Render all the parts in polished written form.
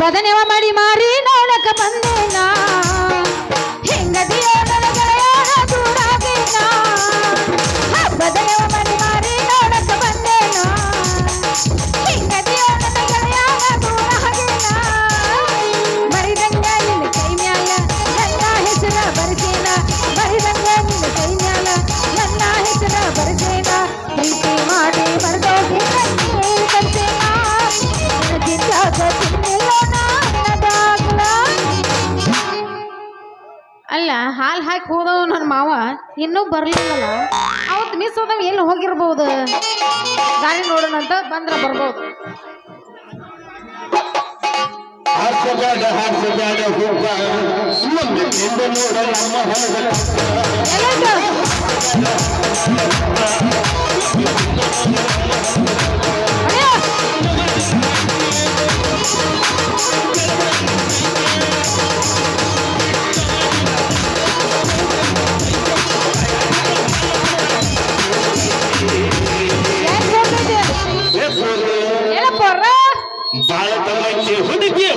ಬದನೆವ ಮಾಡಿ ಮಾರಿ ನೋಡಕ ಬಂದೇನ ಹೆಂಗದಿಯೋ ನನ್ನ ಗೆಳೆಯನ ದೂರಾಗೇನ ಬದನೆವ ಮಾಡಿ ಮಾರಿ ನೋಡಕ ಬಂದೇನ ಹೆಂಗದಿಯೋ ನನ್ನ ಗೆಳೆಯನ ದೂರಾಗೇನ ಬರಿದಂಗ ನಿನ್ನ ಕೈ ಮ್ಯಾಲ ನನ್ನ ಹೆಸರ ಬರೆಸೇನ ಬರಿದಂಗ ನಿನ್ನ ಕೈ ಮ್ಯಾಲ ನನ್ನ ಹೆಸರ ಬರೆಸೇನ ಪ್ರೀತಿ ಮಾಡಿ ಬರೆದೋಗಿ ಕರ್ಸೇನ ಅಲ್ಲ ಹಾಲು ಹಾಕಿ ಹೋದವ ನನ್ನ ಮಾವ ಇನ್ನೂ ಬರ್ಲಿಲ್ಲಲ್ಲ ಅವತ್ತು ಮಿಸ್ ಹೋದವ ಎಲ್ಲಿ ಹೋಗಿರ್ಬೋದು ಗಾಡಿ ನೋಡೋಣ ಅಂತ ಬಂದ್ರೆ ಬರ್ಬೋದು ಹುಡುಗಿ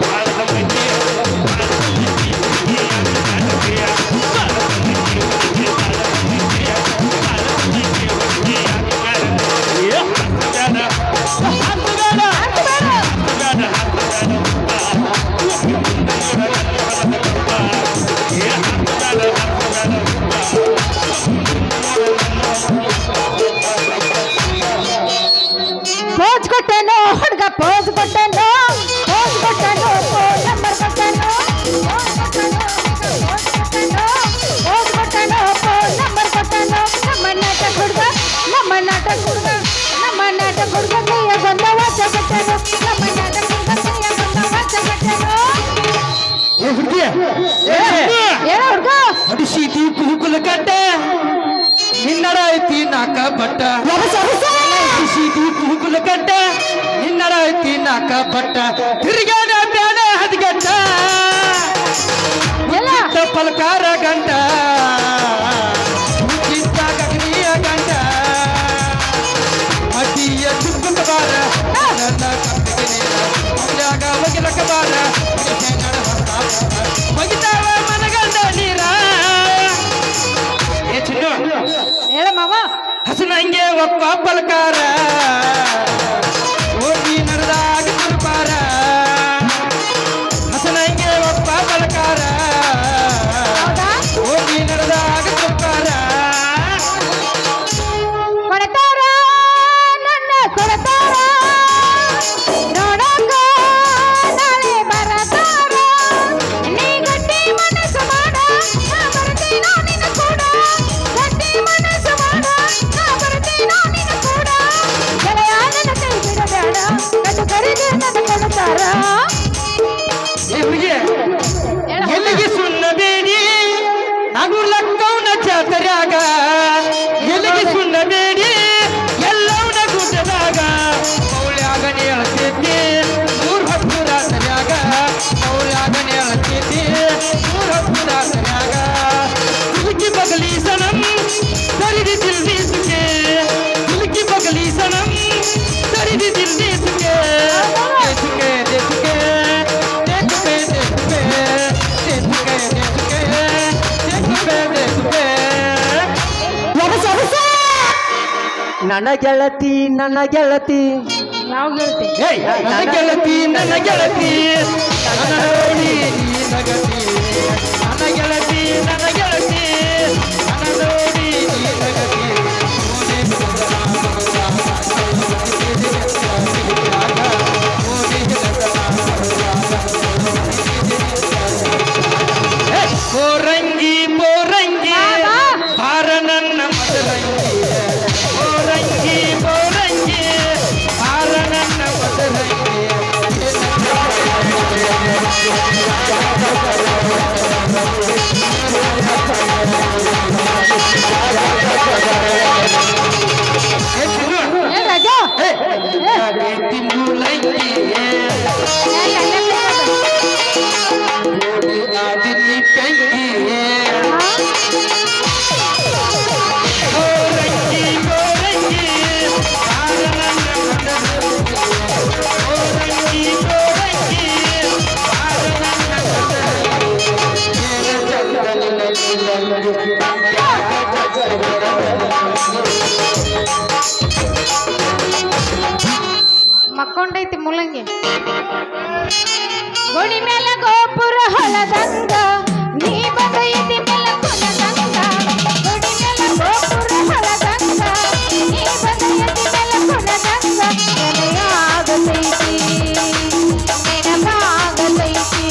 ಪೋಸ್ ಕೊಟ್ಟನು ಹುಡುಗ ಪೋಸ್ ಕೊಟ್ಟನು ಪೋಸ್ ಕೊಟ್ಟನು ಫೋನ್ ನಂಬರ್ ಕೊಟ್ಟನು ಪೋಸ್ ಕೊಟ್ಟನು ಫೋನ್ ನಂಬರ್ ಕೊಟ್ಟನು ನಮ್ಮ ನಾಟಕ ಹುಡುಗ ನಮ್ಮ ನಾಟಕ ಹುಡುಗ ನಮ್ಮ ನಾಟಕ ಹುಡುಗ ಕೈಯ ಬಂದ ವಾಚ ಕೊಟ್ಟನು ನಮ್ಮ ನಾಟಕ ಹುಡುಗ ಕೈಯ ಬಂದ ವಾಚ ಕೊಟ್ಟನು ಏನ ಹುಡುಗ ಹೊಡಿಸಿದಿ ಕುಲುಕುಲ ಕಟ್ಟ ನಿನ್ನಡ ಐತಿ ನಾಕ ಬಟ್ಟ ಹೊಡಿಸಿದಿ ಕುಲುಕುಲ ಕಟ್ಟ ನಿನ್ನಡ ಐತಿ ನಾಕ ಬಟ್ಟ ತಿರುಗಾಡ ಬ್ಯಾಡ ಹದಗಟ್ಟ ಪಲಕಾರ ಗಂಟ ಚಿಂತ ಗಗನಿಯ ಗಂಟ ಅಡ್ಡಿಯ ಚುಕ್ಕುಂಡ ಬಾರ ನನ್ನ ಕಪ್ಪಿಗೆ ನೀರ ಒಗಿಲಕ ಬಾರ ಒಗಿತಾವ ಮನಗಂಡ ನೀರ ಹೇಳ ಮಾವ ಹಸನಂಗೆ ಒಪ್ಪ ಪಲಕಾರ ಹೋಗಿ ನಡೆದಾಗ ತುರ್ಪಾರ ಹಸನಂಗೆ ಒಪ್ಪ ಪಲಕಾರ ಹೋಗಿ ನಡೆದಾಗ ತುರ್ಪಾರ ಕೊಡತಾರ ನನ್ನ ಕೊಡತಾರ ನೋಡಕ ನಾಳೆ ಬರತಾರ ನೀ ಗಟ್ಟಿ ಮನಸ್ಸು ಮಾಡ ನಾ ಬರ್ತೀನೋ ನಿನ್ನ ಕೂಡ ಗಟ್ಟಿ ಮನಸ್ಸು ಮಾಡ ನಾ ಬರ್ತೀನೋ ನಿನ್ನ ಕೂಡ ಗೆಳೆಯ ನನ್ನ ಕೈ ಬಿಡಬೇಡ ಕಟ್ಟು ಕರೆದು ನನ್ನ ಕೊಡತಾರ ಎಲ್ಲಿಗೆ ಸುಣ್ಣ ಬೇಡಿ ನಾನು ಲಕ್ಕವನ ಜಾತರ್ಯಾಗ ಎಲ್ಲಿಗೆ ಸುಣ್ಣ ಬೇಡಿ ಎಲ್ಲವನ ಗುಡ್ಡದಾಗ ಮೌಳ್ಯಾಗ ಹೇಳ್ತಿದ್ದೆ 110 ರಾತ್ರ್ಯಾಗ ಮೌಳ್ಯಾಗ ಹೇಳ್ತಿದ್ದೆ 110 ರಾತ್ರ್ಯಾಗ ತುಲಕಿ ಬಗಲಿ ಸನಂ ಸರಿದಿ ದಿಲ್ದಿ ಸುಕೆ ತುಲಕಿ ಬಗಲಿ ಸನಂ ಸರಿದಿ ದಿಲ್ದಿ ಸುಕೆ ದೇಸುಕೆ ದೇಸುಕೆ ನನ್ನ ಗೆಳತಿ ನನ್ನ ಗೆಳತಿ ಯಾವ ಗೆಳತಿ ನನ್ನ ಗೆಳತಿ ನನ್ನ ಗೆಳತಿ ನನ್ನ ನೋಡಿ ನೀ ನಗತಿ ನನ್ನ ಗೆಳತಿ ನನ್ನ ಗೆಳತಿ ನನ್ನ ನೋಡಿ ನೀ ನಗತಿ ಪೋರಂಗಿ ಪೋರಂಗಿ ಬಾರ ನನ್ನ ಮದರಂಗಿ ಪೋರಂಗಿ ಪೋರಂಗಿ ಬಾರ ನನ್ನ ಮದರಂಗಿ ಮಕ್ಕೊಂಡೈತಿ ಮುಲ್ಲಂಗಿ ಗೋಡಿ ಮೇಲೆ ಗೋಪುರ ಹೊಲದಂಗ ನೀ ಬಂದ ಎದಿ ಮೇಲೆ ಕುಲದಂಗ ಗೋಡಿ ಮೇಲೆ ಗೋಪುರ ಹೊಲದಂಗ ನೀ ಬಂದ ಎದಿ ಮೇಲೆ ಕುಲದಂಗ ನೆನೆಯಾಗತೈತಿ ನೆನಪಾಗತೈತಿ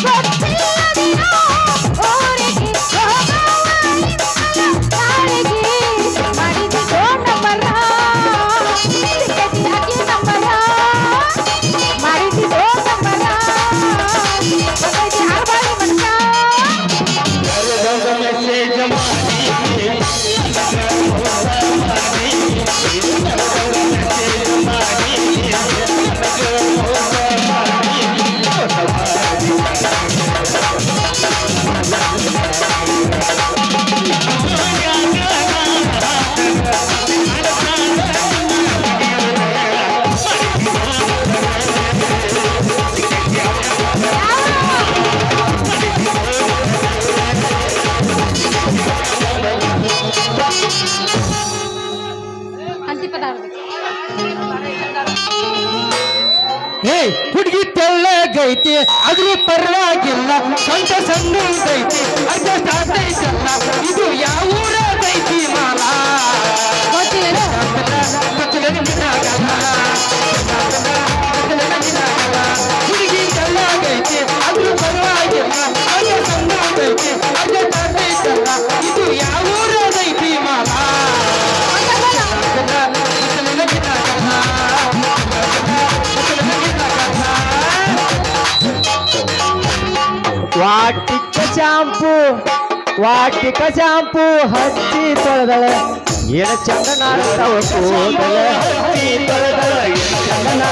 ಗೊತ್ತಿಲ್ಲದಿರೋ ಊರಿಗೆ ನಾಳೆಗೆ ಮಾಡಿದಿರೋ ನಂಬರ ಸಿಕ್ಕತಿ ಹಾಕಿ ನಂಬರ ಮಾಡಿದಿರೋ ನಂಬರ ಬದಲಿ ಹಾರ್ಬಾಳಿ ಮನ್ಸ ಮೆಸೇಜ್ ಅಂತಿ ಪದಾರ್ಥ ಹೇ ಹುಡುಗಿ ತೆಳ್ಳಗೈತಿ ಅದ್ರ ಪರವಾಗಿಲ್ಲ ಸ್ವಂತ ಸಣ್ಣದೈತಿ ಅಡ್ಜಸ್ಟ್ ಆಗ್ತೈತಲ್ಲ ಇದು ಯಾವ ಊರದೈತಿ ಮಾಲ ಗೊತ್ತಿಲ್ಲ ಹುಡುಗಿ ತೆಳ್ಳಗೈತಿ ಅದ್ರ ಪರವಾಗಿಲ್ಲ ಸ್ವಂತ ಸಣ್ಣದೈತಿ ಅಡ್ಜಸ್ಟ್ ಆಗ್ತೈತಲ್ಲ ಇದು ಯಾವ ಊರದೈತಿ ಮಾಲ ವಾಟಿಕ ಶಾಂಪು ಹಚ್ಚಿ ತೊಳೆದಳ ಏನ ಚಂದನ ಕೂದಲ ಹಚ್ಚಿ ತೊಳೆದಳ ಏನ ಚಂದನ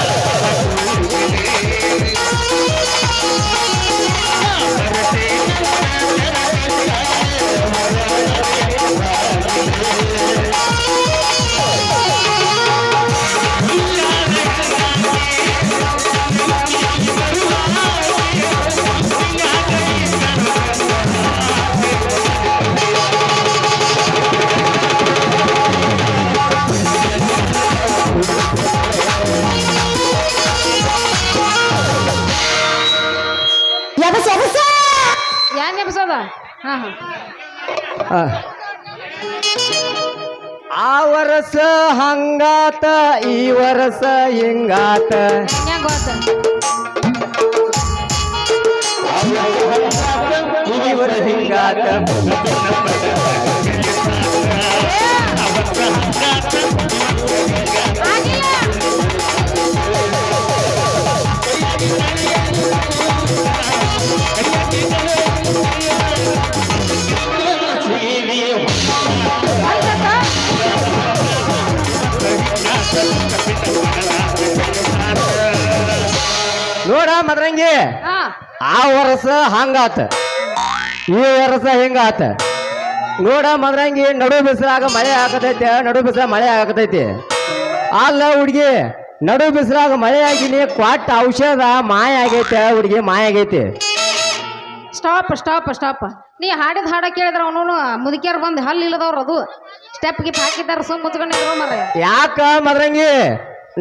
ಯಾನ್ ಎಬ್ಸೋದ ಹಾ ಹಾ ಆ ವರಸ ಹಂಗಾತ ಈ ವರಸ ಹಿಂಗಾತ ಹೆಂಗ ಗೊತ್ತ ಈ ವರಸ ಹಿಂಗಾತ ಆಗಿಲ್ಲ ನೋಡ ಮದ್ರಂಗಿ ಹಾ ಆ ವರ್ಷ ಹಂಗಾತ ಈ ವರ್ಷ ಹಿಂಗಾತ ನೋಡ ಮದ್ರಂಗಿ ನಡು ಬಿಸಿಲಾಗ ಮಳೆ ಆಗತೈತಿ ನಡು ಬಿಸಿಲ ಮಳೆ ಆಗತೈತಿ ಅಲ್ಲ ಹುಡ್ಗಿ ನಡು ಬಿಸಿಲಾಗ ಮಳೆ ಆಗಿನಿ ಕೊಟ್ಟ ಔಷಧ ಮಾಯ ಆಗೈತೆ ಹುಡ್ಗಿ ಮಾಯ ಆಗೈತಿ ಸ್ಟಾಪ್ ಸ್ಟಾಪ್ ಸ್ಟಾಪ್ ನೀ ಹಾಡಿದ ಹಾಡ ಕೇಳಿದ್ರ ಅವನು ಮುದುಕಿಯರ್ ಬಂದು ಹಲ್ಲು ಇಲ್ಲದವ್ರು ಅದು ಸ್ಟೆಪ್ ಗಿಪ್ ಹಾಕಿದಾರ ಸುಮ್ ಮುಚ್ಕೊಂಡಿದ್ರು ಮರ ಯಾಕ ಮದ್ರಂಗಿ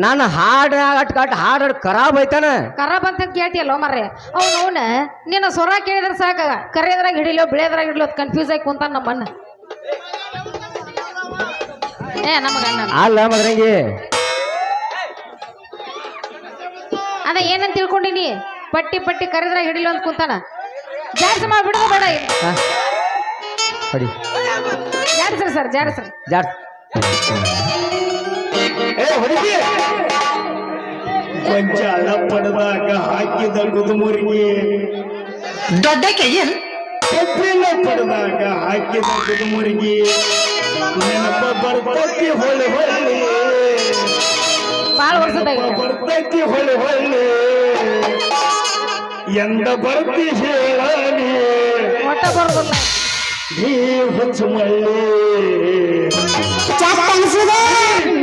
ನಾನು ಹಾಡ ಅಟ್ ಕಟ್ ಹಾಡು ಖರಾಬ್ ಐತಾನ ಕರ ಬಂತ ಕೇಳ್ತಿಯಲ್ಲೋ ಮರ್ರೆ ಅವನ ನಿನ್ನ ಸ್ವರ ಕೇಳಿದ್ರೆ ಸಾಕ ಕರೆಯದ್ರಾಗ ಹಿಡಿಲೋ ಬಿಳೆದ್ರಾಗ ಹಿಡಿಲೋ ಕನ್ಫ್ಯೂಸ್ ಆಗಿ ಕುಂತಾನ ನಮ್ಮಣ್ಣ ಏ ನಮಗ ಅಲ್ಲ ಮದ್ರಂಗಿ ಅದ ಏನಂತ ತಿಳ್ಕೊಂಡಿನಿ ಪಟ್ಟಿ ಪಟ್ಟಿ ಕರೆದ್ರಾಗ ಹಿಡಿಲೋ ಅಂತ ಕುಂತಾನ ಜಾಡ್ಸ ಮಾಡಿ ಬಿಡೋದು ಬೇಡ ಹೊಡಿ ಜಾಡ್ಸ್ರಿ ಸರ್ ಜಾಡ್ಸ್ರಿ ಜಾಡ್ ಗೊಂಜಾಳ ಪಡೆದಾಗ ಹಾಕಿದ ಗುದುಮುರಿಗೆ ದೊಡ್ಡ ಕೈಯನ್ ಕಬ್ಬಿನ ಪಡೆದಾಗ ಹಾಕಿದ ಗುದುಮುರಿಗೆ ನೆನಪ ಬರ್ತೈತಿ ಹೊಳೆ ಹೊಳ್ಳಿ ಭಾಳ ವರ್ಷದಾಗ ಬರ್ತೈತಿ ಹೊಳೆ ಹೊಳ್ಳಿ ಎಂದ ಬರ್ತಿ ಹೇಳಾನಿ ಒಟ್ಟ ಬರೋದಿಲ್ಲ ನೀ ಹೊಚ್ಚು ಮಳ್ಳಿ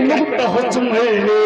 ಕೆಟ್ಟ ಹೊಚ್ಚು ಮಳ್ಳಿ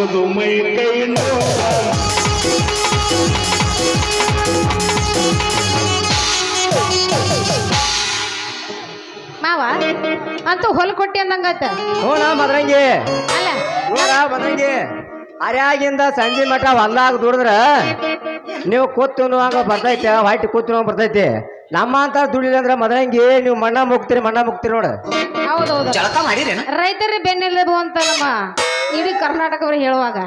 ಕೊಡುವುದು ಮೈ ಕೈ ನೋವ ಮಾವ ಅಂತೂ ಹೊಲ ಕೊಟ್ಟಿ ಅಂದಂಗಾಯ್ತ. ನೋಡ ಮದ್ರಂಗಿ ಅಲ್ಲ ನೋಡ ಮದ್ರಂಗಿ ಅರ್ಯಾಗಿಂದ ಸಂಜೆ ಮಠ ಹೊಲ್ದಾಗ ದುಡಿದ್ರ ನೀವು ಕೂತ್ಕೊಂಡುವಾಗ ಬರ್ತೈತೆ ಹೊಟ್ಟೆ ಕೂತ್ಕೊಂಡು ಬರ್ತೈತಿ. ನಮ್ಮ ಅಂತ ದುಡಿಲಿಲ್ಲ ಅಂದ್ರೆ ಮದ್ರಂಗಿ ನೀವು ಮಣ್ಣ ಮುಗ್ತೀರಿ ನೋಡ. ಹೌದೌದು, ಜಳಕ ಮಾಡಿರೇನ? ರೈತರಿ ಬೆನ್ನೆಲುಬು ಅಂತ ನಮ್ಮ ಇಡೀ ಕರ್ನಾಟಕವ್ರು ಹೇಳುವಾಗ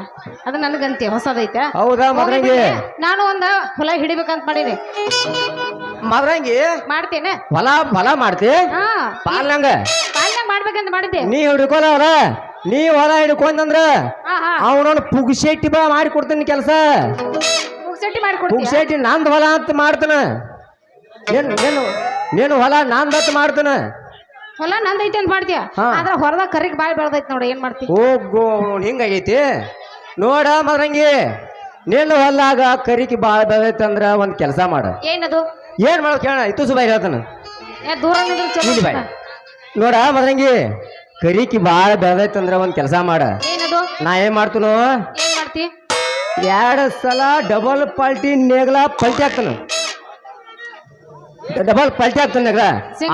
ಅದು ನನಗಂತೆ ಹೊಸದೈತೆ. ಹೌದಾ ಮದ್ರಂಗಿ? ನಾನು ಒಂದ ಹೊಲ ಹಿಡಿಬೇಕಂತ ಮಾಡೀನಿ. ಮದ್ರಂಗಿ ಮಾಡ್ತೇನೆ. ಹೊಲ ಮಾಡ್ತಿ ಹಾ ಪಾಲ್ನಂಗ ಪಾಲ್ನಾಗ ಮಾಡ್ಬೇಕಂತ ಮಾಡಿದ್ದೆ. ನೀ ಹಿಡ್ಕೊಳವಲ್ಲ, ನೀ ಹೊಲ ಹಿಡ್ಕೊಂಡ್ರ ಹಾ ಹಾ ಅವನವನು ಪುಗ್ಸೆಟ್ಟಿ ಬಾ ಮಾಡಿ ಕೊಡ್ತೀನಿ ಕೆಲಸ. ಮುಗ್ಸಟ್ಟಿ ಮಾಡ್ಕೊಡ್ತೀಯ? ಪುಗ್ಸೆಟ್ಟಿ ನಂದ್ ಹೊಲ ಅಂತ ಮಾಡ್ತಾನ. ನೀನು ಹೊಲ ನಂದತ್ ಮಾಡ್ತಾನ. ಹೊಲ ನಂದೈತಿ ಅಂತ ಮಾಡ್ತೀಯ, ಹಾ. ಆದ್ರ ಹೊರದಾಗ ಕರಿಗ್ ಬಾಯಿ ಬೆಳ್ದೈತಿ ನೋಡಿ, ಏನ್ ಮಾಡ್ತಿ? ಹೋಗೋ ಹಿಂಗಾಗೈತಿ ನೋಡ ಮದ್ರಂಗಿ. ನಿನ್ನ ಹೊಲ್ಲಾಗ ಕರಿಕಿ ಬಾಳ ಬೆಳೈತಂದ್ರ ಒಂದ್ ಕೆಲಸ ಮಾಡ. ಏನದು? ಏನ್ ಮಾಡೋದು ಕೇಳ, ಇತ್ತು ಸುಬಾಯಿ ಹೇಳ್ತಾನ. ದೂರ ನಿಂದ್ರು ಚಲೋ ಇಲ್ಲಿ ಬಾಯ್ ನೋಡ ಮದ್ರಂಗಿ, ಕರಿಕಿ ಬಾಳ ಬೆಳದೈತಂದ್ರ ಒಂದ್ ಕೆಲಸ ಮಾಡ. ಏನದು? ನಾ ಏನ್ ಮಾಡ್ತನೋ, ಏನ್ ಮಾಡ್ತಿ? 2 ಸಲ ಡಬಲ್ ಪಲ್ಟಿ ನೇಗ್ಲ ಪಲ್ಟಿ ಹಾಕ್ತಾನ. ಡಬಲ್ ಪಲ್ಟಿ ಹಾಕ್ತಾನ ನೇಗ್ಲ.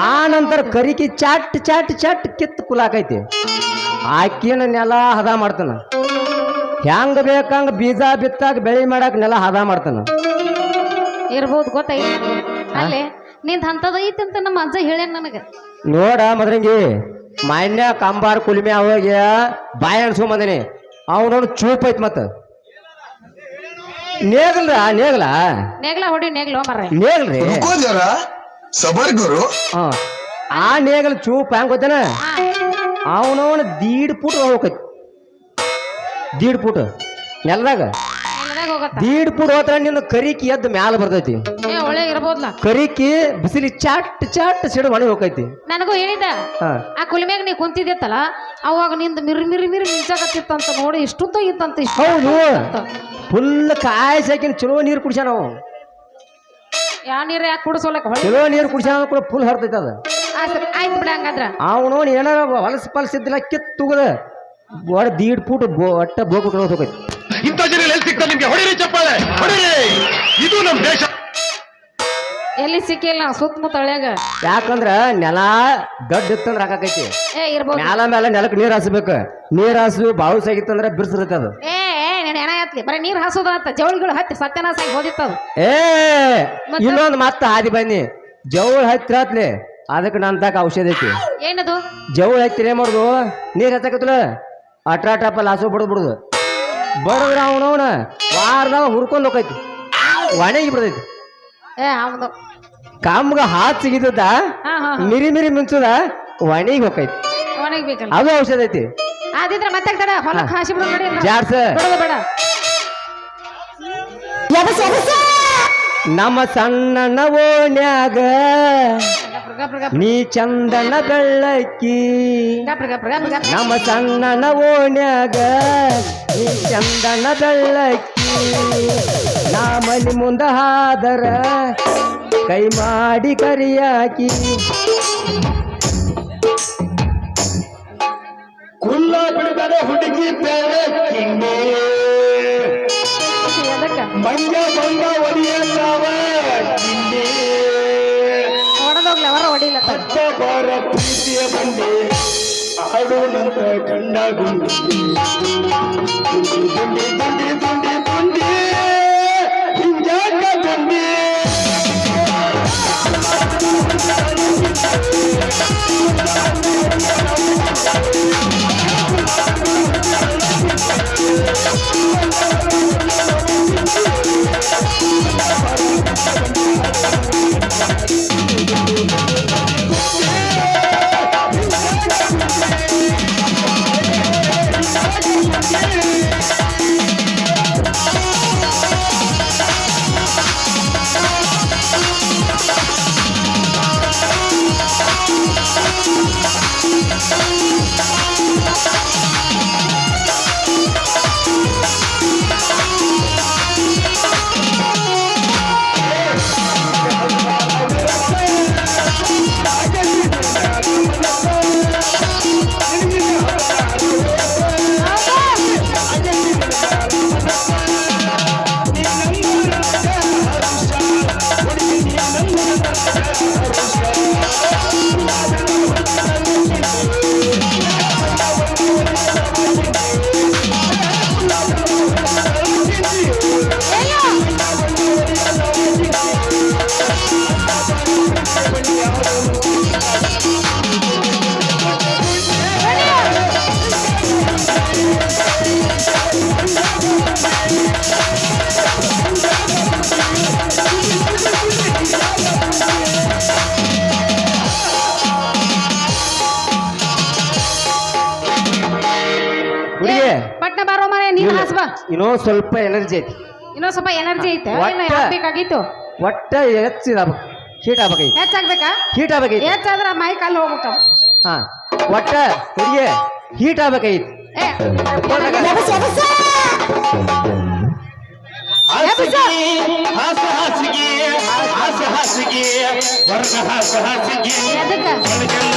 ಆ ನಂತರ ಕರಿಕಿ ಚಾಟ್ ಚಾಟ್ ಚಾಟ್ ಕಿತ್ತು ಕುಲಾಕೈತಿ. ಆಕಿನ ನೆಲ ಹದ ಮಾಡ್ತಾನ. ಹೆಂಗ ಬೇಕಂಗ ಬೀಜ ಬಿತ್ತಾಕ ಬೆಳಿ ಮಾಡಾಕ ನೆಲ ಹದ ಮಾಡ್ತಾನ. ಇರ್ಬೋದು, ಗೊತ್ತಾಯ್ತು. ಅಲ್ಲೇ ನಿಂದ ಅಂತದ ಐತಿ ಅಂತ ನಮ್ಮ ಅಜ್ಜ ಹೇಳ್ಯಾನ ನನಗ. ನೋಡ ಮದ್ರಂಗಿ, ಮಾನ್ಯ ಕಂಬಾರ ಕುಲಿಮೆ ಅವಾಗ ಬಾಯಿ ಅನ್ಸ್ಕೊಂಬಂದಿನಿ. ಅವನವನು ಚೂಪ್ ಐತ್ ಮತ್ತ ನೇಗ್ಲ ನೇಗ್ಲ ಹೊಡಿ ನೇಗ್ಲ ಮರ್ರೆ. ನೇಗ್ಲ್ರಿ रुको जरा सबर करो ಆ ನೇಗಲ್ ಚೂಪ್ ಹೆಂಗ್ ಗೊತ್ತೇನ, ಅವನವನ 1.5 ಫುಟ್ ಹೋಗೈತಿ. 1.5 ಫುಟ್ ನೆಲದಾಗ ನೆಲದಾಗ ಹೋಗತ್ತ. 1.5 ಫುಟ್ ಹೋದ್ರ ನಿನ್ನ ಕರಿಕಿ ಎದ್ದು ಮ್ಯಾಲ ಬರ್ತೈತಿ. ಒಳ್ಳೆ ಇರ್ಬೋದ್ಲ. ಕರಿಕಿ ಬಿಸಿಲಿ ಚಾಟ್ ಚಾಟ್ ಸಿಡು ಮನೆ ಹೋಗೈತಿ. ನನಗೂ ಹೇಳಿದ, ಹಾ ಆ ಕುಲಿಮ್ಯಾಗ ನೀ ಕುಂತಿದ್ದಲ್ಲ ಅವಾಗ ನಿಂದ ಮಿರಿ ಮಿಂಚಾಕತ್ತಿತ್ತಂತ ನೋಡಿ, ಇಷ್ಟುದ್ದ ಇತ್ತಂತ. ಹೌದು, ಫುಲ್ ಕಾಯಿಸಿ ಹಾಕಿನ ಚಲೋ ನೀರು ಕುಡಿಸ ನಾವು. ಯಾ ನೀರ್ ಯಾಕೆ ಕುಡಿಸೋಲಕ್ಕ ಹೊಳಿ? ಚಲೋ ನೀರು ಕುಡಿಸ ಕೂಡ ಫುಲ್ ಹರ್ತೈತೆ ಅದು. ಆಯ್ತು ಬಿಡ ಹಂಗಾದ್ರ. ಅವನು ಏನಾರ ಹೊಲಸ ಇದ್ದಿಲ್ಲ ಕಿತ್ತುಗದ ಒಡ 1.5 ಫುಟ್ ಒಟ್ಟ ಬೋಗ್ಬಿಟ್ಟು ಹೋಗೈತಿ. ಇಂಥ ಜನ ಎಲ್ಲಿ ಸಿಗ್ತಾರೆ ನಿಮ್ಗೆ? ಹೊಡಿರಿ ಚಪ್ಪಾಳೆ, ಹೊಡಿರಿ. ಇದು ನಮ್ಮ ದೇಶ. ಎಲ್ಲಿ ಸಿಕ್ಕಿಲ್ಲ ಸುತ್ತಮುತ್ತ ಹಳ್ಯಾಗ. ಯಾಕಂದ್ರ ನೆಲ ದೊಡ್ಡ ಇತ್ತಂದ್ರ ಹಾಕೈತಿ. ಇರ್ಬೋದು. ಮೇಲೆ ನೆಲಕ್ಕೆ ನೀರ್ ಹಾಸ್ಬೇಕು. ನೀರ್ ಹಾಸು ಬಾವು ಸಾಗಿತ್ತಂದ್ರ ಬಿರ್ಸಿರುತ್ತೆ ಅದು. ನೀನ್ ಏನ ಆತ್ಲಿ ಬರೀ ನೀರ್ ಹಾಸೋದಾತ, ಜವಳಿಗಳು ಹತ್ತಿ ಸತ್ಯನಾಶ ಆಗಿ ಹೋದಿತ್ತದು. ಇನ್ನೊಂದು ಮತ್ತ ಹಾದಿ ಬನ್ನಿ, ಜವಳ ಹತ್ತಿರತ್ಲಿ ಅದಕ್ಕೆ ನನ್ನ ತಾಕ ಔಷಧ ಐತಿ. ಏನದು? ಜವಳ ಹತ್ತಿರ ಏನ್ ಮಾಡುದು, ನೀರ್ ಹತ್ತಕತ್ತಲ ಅಟ್ರಾಟಪ್ಪ ಲಾಸು ಬಿಡುದು ಬಡದ್ರ ಅವನವನ ವಾರದಾಗ ಹುರ್ಕೊಂಡ್ ಹೋಗೈತಿ, ಒಣಗಿ ಬಿಡ್ತೈತಿ. ಹೌದು, ಕಾಮ್ಗ ಹಾತ್ ಸಿಗಿದ ಮಿರಿ ಮಿಂಚುದ ಒಣಗಿ ಹೋಗೈತಿ. ಒಣಗಿ ಬೇಕಲ್ಲ, ಅದು ಔಷಧ ಐತಿ. ಆದಿದ್ರೆ ಮತ್ತೆ ತಡ ಹೊಲಕ್ಕೆ ಹಾಸಿ ಬಿಡು ನೋಡಿ. ಜಾಡ್ಸ ಬೇಡ ನಮ್ಮ ಸಣ್ಣ ಓಣ್ಯಾಗ ನೀ ಚಂದನ ಬೆಳ್ಳಕ್ಕಿ. ನಮ್ಮ ಸಣ್ಣ ಓಣ್ಯಾಗ ನೀ ಚಂದನ ಬೆಳ್ಳಕ್ಕಿ. ನಾ ಮನಿ ಮುಂದ ಹಾದರ ಕೈ ಮಾಡಿ ಕರಿಯಾಕಿ. ಕುಲ್ಲ ಬಿಡಬೇಡ ಹುಡುಗಿ ಬೆಳಕಿಂಗೆ, ಮಂಗ ಮಂಗ ಒಡಿಯಲ್ಲವ ಕಿಂಗೆ. ಹೊಡೆದೋಗ್ಲ ಅವರ ಹೊಡಿಲ್ಲ. ಹತ್ತ ಬಾರ ಪ್ರೀತಿಯ ಬಂದೆ ಆಡೋಣಂತ ಕಂಡ ಗುಂಡಿ. ಗುಂಡಿ ಗುಂಡಿ ಗುಂಡಿ ಗುಂಡಿ ಗುಂಡಿ ಹಿಂಗ್ಯಾಕ ಗುಂಡಿ. ಹುಡುಗಿ ಪಟ್ನ ಬಾರೋ ಮರ ನೀನ್ ಹಾಸ್ಬಾ ಇನ್ನೂ ಸ್ವಲ್ಪ ಎನರ್ಜಿ ಐತಿ ಇನ್ನೊಂದ್ ಸ್ವಲ್ಪ ಎನರ್ಜಿ ಐತೆ ಒಟ್ಟ- ಬೇಕಾಗಿತ್ತು ಒಟ್ಟ ಹೆಚ್ಚಿದ ಹೀಟ್ ಆಗ್ಬೇಕೈತಿ ಹೆಚ್ಚಾಗ್ಬೇಕಾ ಹೀಟ್ ಆಗ್ಬೇಕೈತಿ ಹೆಚ್ಚಾದ್ರ ಮೈ ಕಾಲು ಹೋಗ್ಬೇಕ ಹಾ ಒಟ್ಟ ಹುಡುಗಿ ಹೀಟ್ ಆಗ್ಬೇಕೈತಿ ಏ ಹಾಸ ಹಾಸಿಗೆ ಹಾಸ ಹಾಸಿಗೆ ವರ್ಗ ಹಾಸ ಹಾಸಿಗೆ ಎದಕ್ಕ ಒಳಗೆಲ್ಲ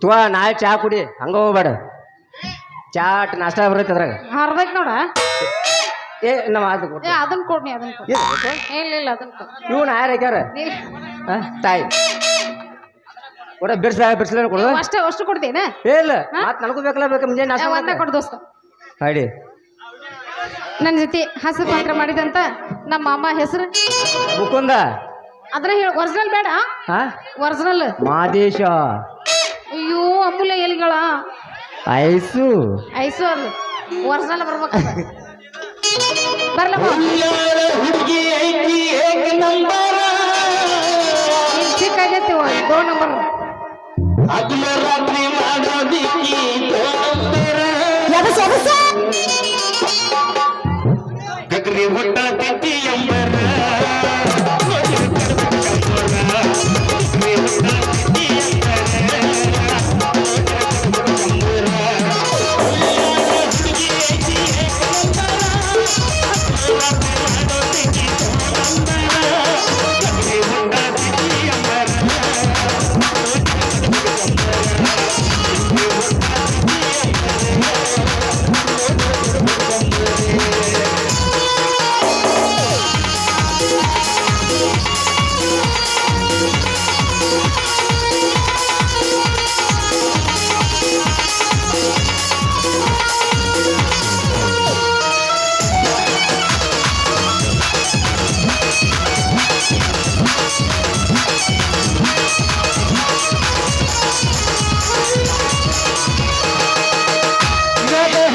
ತುವಾ ನಾಳೆ ಚಾ ಕುಡಿ ಹಂಗ ಹೋಗ್ಬೇಡ ಚಾಟ್ ನಾಷ್ಟ ಬರ್ತೈತೆ ಅದ್ರಾಗ ಹರ್ದೈತ್ ನೋಡ ಏ ನಮ್ಮ ಅದು ಕೊಡು. ಏ ಅದನ್ನ ಕೊಡ್ನಿ ಅದನ್ನ ಕೊಡ್ ಏನ್ ಗೊತ್ತಾ? ಇಲ್ಲ ಅದನ್ನ ಕೊಡ್ ಇವ್ನ ಯಾರು ಹಾಕ್ಯಾರ ನೀ- ತಾಯಿ ಕೊಡ ಬಿರ್ಸಲ ಕೊಡು ಅಷ್ಟು ಕೊಡ್ತೇನೆ ಏ ಇಲ್ಲ ಮತ್ ನನಗೂ ಬೇಕಲ್ಲ ಬೇಕು ಮುಂಜಾನೆ ನಾಷ್ಟ ಒಂದೇ ಕೊಡು ದೋಸ್ತ ಹಾಡಿ ನನ್ನ ಜೊತೆ ಹಸು ಪಾತ್ರ ಮಾಡಿದಂತ ನಮ್ಮ ಅಮ್ಮ ಹೆಸರು ಮುಕುಂದ ಅದನ್ನ ಹೇಳಿ ಒರಿಜಿನಲ್ ಬೇಡ ಹಾ ಒರಿಜಿನಲ್ ಮಾದೇಶ ಅಯ್ಯೋ ಅಮೂಲ್ಯ ಎಲಿಗಳ ಐಸು ಐಸು ಅಲ್ಲ ಒರಿಜಿನಲ್ ಬರ್ಬೇಕು ಬರ್ಲಮ್ಮ ಹುಡುಗಿ ಐತಿ ಏಕ ನಂಬರ ಚಿಕ್ಕ ಆಗೈತಿ 2 ನಂಬರ್ ಹಗಲ ರಾತ್ರಿ ಮಾಡೋದಿಕ್ಕಿ ಗಗರಿ ಹೊಟ್ಟ ತಿಂತಿ ಎಂಬರ Para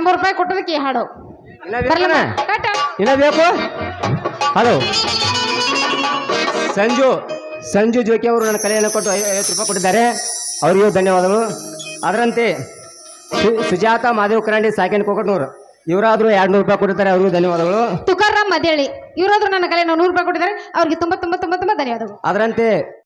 3 ರೂಪಾಯಿ ಕೊಟ್ಟದಕ್ಕೆ ಈ ಹಾಡು ಇನ್ನ ಬರ್ಲಮ್ಮ ಬೇಕನ? ಟಾಟಾ. ಇನ್ನ ಬೇಕು. ಹಲೋ ಸಂಜು ಜೋಕಿ ಅವರು ನನ್ನ ಕಲೆಯನ್ನು ಕೊಟ್ಟು 50 ರೂಪಾಯಿ ಕೊಟ್ಟಿದ್ದಾರೆ, ಅವರಿಗೂ ಧನ್ಯವಾದಗಳು. ಅದರಂತೆ ಸುಜಾತ ಮಾದೇವ್ ಕರಂಡಿ ಸಾಕಿನ ಕೊಕ್ಕಟ್ನೂರು ಇವರಾದ್ರೂ 200 ರೂಪಾಯಿ ಕೊಟ್ಟಿದ್ದಾರೆ, ಅವರಿಗೂ ಧನ್ಯವಾದಗಳು. ತುಕಾರಾಮ್ ಮದೇಳಿ ಇವರಾದ್ರು ನನ್ನ ಕಲೆ 100 ರೂಪಾಯಿ ಕೊಟ್ಟಿದ್ದಾರೆ, ಅವ್ರಿಗೆ ತುಂಬಾ ತುಂಬಾ ತುಂಬಾ ತುಂಬಾ ಧನ್ಯವಾದಗಳು. ಅದರಂತೆ